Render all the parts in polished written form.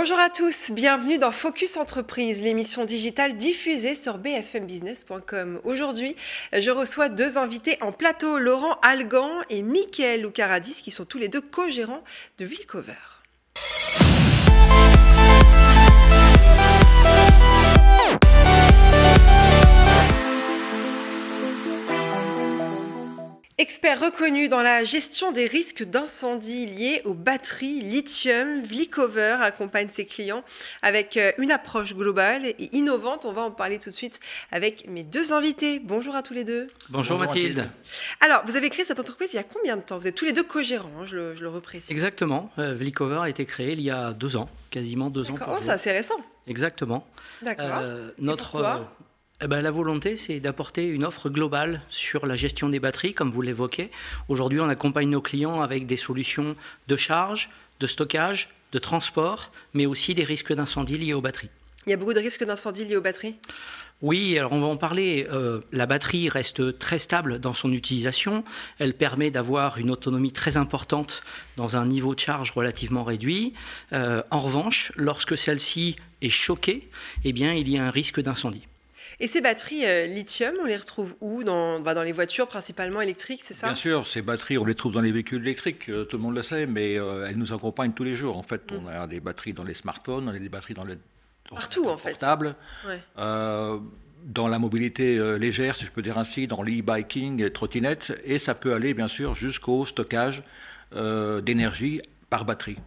Bonjour à tous, bienvenue dans Focus Entreprise, l'émission digitale diffusée sur bfmbusiness.com. Aujourd'hui, je reçois deux invités en plateau, Laurent Algan et Mickaël Loucaradis, qui sont tous les deux co-gérants de Villecover. Expert reconnu dans la gestion des risques d'incendie liés aux batteries lithium, Villecover accompagne ses clients avec une approche globale et innovante. On va en parler tout de suite avec mes deux invités. Bonjour à tous les deux. Bonjour Mathilde. Alors, vous avez créé cette entreprise il y a combien de temps? Vous êtes tous les deux co-gérants, hein, je le reprécise. Exactement. Villecover a été créé il y a 2 ans, quasiment 2 ans. Oh, c'est assez récent. Exactement. D'accord. Pourquoi la volonté, c'est d'apporter une offre globale sur la gestion des batteries, comme vous l'évoquez. Aujourd'hui, on accompagne nos clients avec des solutions de charge, de stockage, de transport, mais aussi des risques d'incendie liés aux batteries. Il y a beaucoup de risques d'incendie liés aux batteries? Oui, alors on va en parler. La batterie reste très stable dans son utilisation. Elle permet d'avoir une autonomie très importante dans un niveau de charge relativement réduit. En revanche, lorsque celle-ci est choquée, eh bien, il y a un risque d'incendie. Et ces batteries lithium, on les retrouve où? Dans les voitures principalement électriques, c'est ça? Bien sûr, ces batteries, on les trouve dans les véhicules électriques, tout le monde le sait, mais elles nous accompagnent tous les jours. En fait, on a des batteries dans les smartphones, on a des batteries dans les partout, en fait. Portables. Ouais. Dans la mobilité légère, si je peux dire ainsi, dans l'e-biking et trottinette, et ça peut aller bien sûr jusqu'au stockage d'énergie par batterie.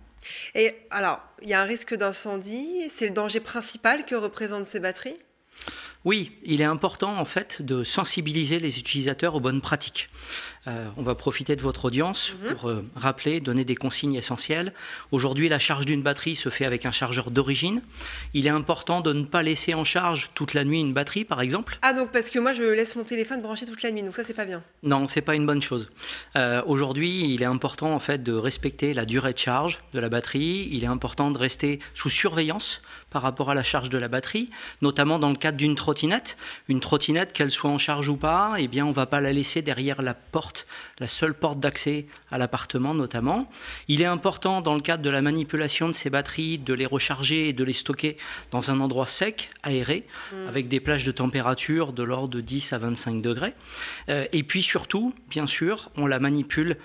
Et alors, il y a un risque d'incendie, c'est le danger principal que représentent ces batteries? Oui, il est important en fait de sensibiliser les utilisateurs aux bonnes pratiques. On va profiter de votre audience pour rappeler, donner des consignes essentielles. Aujourd'hui, la charge d'une batterie se fait avec un chargeur d'origine. Il est important de ne pas laisser en charge toute la nuit une batterie, par exemple. Ah, donc parce que moi, je laisse mon téléphone branché toute la nuit, donc ça, c'est pas bien. Non, c'est pas une bonne chose. Aujourd'hui, il est important en fait de respecter la durée de charge de la batterie. Il est important de rester sous surveillance par rapport à la charge de la batterie, notamment dans le cadre d'une trottinette. Une trottinette, qu'elle soit en charge ou pas, eh bien, on ne va pas la laisser derrière la porte, la seule porte d'accès à l'appartement notamment. Il est important, dans le cadre de la manipulation de ces batteries, de les recharger et de les stocker dans un endroit sec, aéré, avec des plages de température de l'ordre de 10 à 25 degrés. Et puis surtout, bien sûr, on la manipule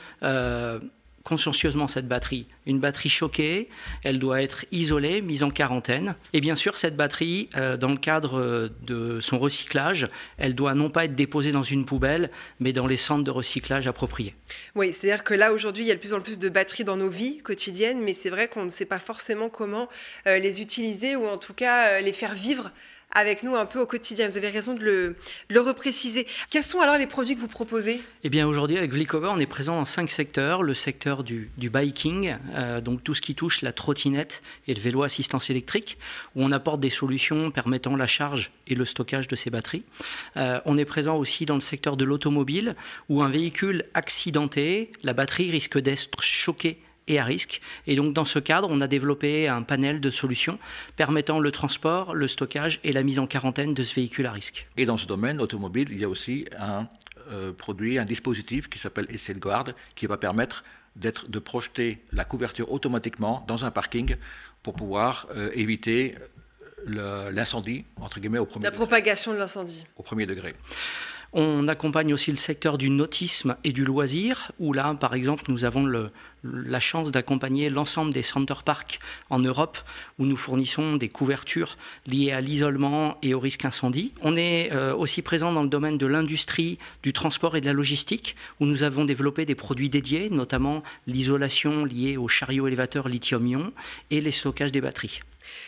consciencieusement, cette batterie. Une batterie choquée, elle doit être isolée, mise en quarantaine. Et bien sûr, cette batterie, dans le cadre de son recyclage, elle doit non pas être déposée dans une poubelle, mais dans les centres de recyclage appropriés. Oui, c'est-à-dire que là, aujourd'hui, il y a de plus en plus de batteries dans nos vies quotidiennes, mais c'est vrai qu'on ne sait pas forcément comment les utiliser ou en tout cas les faire vivre avec nous un peu au quotidien. Vous avez raison de le repréciser. Quels sont alors les produits que vous proposez? Eh bien aujourd'hui avec Villecover, on est présent dans 5 secteurs. Le secteur du biking, donc tout ce qui touche la trottinette et le vélo assistance électrique, où on apporte des solutions permettant la charge et le stockage de ces batteries. On est présent aussi dans le secteur de l'automobile, où un véhicule accidenté, la batterie risque d'être choquée et à risque. Et donc dans ce cadre, on a développé un panel de solutions permettant le transport, le stockage et la mise en quarantaine de ce véhicule à risque. Et dans ce domaine automobile, il y a aussi un produit, un dispositif qui s'appelle ESSELGUARD, qui va permettre de projeter la couverture automatiquement dans un parking pour pouvoir éviter l'incendie, entre guillemets, au premier degré. La propagation de l'incendie. Au premier degré. On accompagne aussi le secteur du nautisme et du loisir, où là, par exemple, nous avons la chance d'accompagner l'ensemble des center parks en Europe, où nous fournissons des couvertures liées à l'isolement et au risque incendie. On est aussi présent dans le domaine de l'industrie, du transport et de la logistique, où nous avons développé des produits dédiés, notamment l'isolation liée aux chariots élévateurs lithium-ion et les stockages des batteries.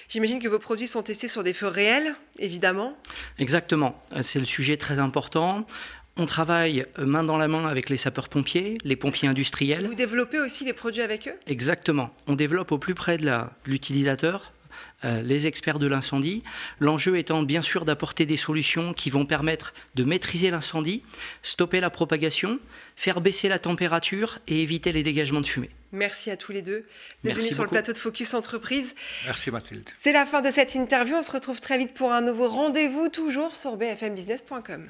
J'imagine que vos produits sont testés sur des feux réels, évidemment. Exactement, c'est le sujet très important. On travaille main dans la main avec les sapeurs-pompiers, les pompiers industriels. Vous développez aussi les produits avec eux? Exactement, on développe au plus près de l'utilisateur, les experts de l'incendie. L'enjeu étant bien sûr d'apporter des solutions qui vont permettre de maîtriser l'incendie, stopper la propagation, faire baisser la température et éviter les dégagements de fumée. Merci à tous les deux Merci d'être venus sur le beaucoup. plateau de Focus Entreprise. Merci Mathilde. C'est la fin de cette interview. On se retrouve très vite pour un nouveau rendez-vous, toujours sur bfmbusiness.com.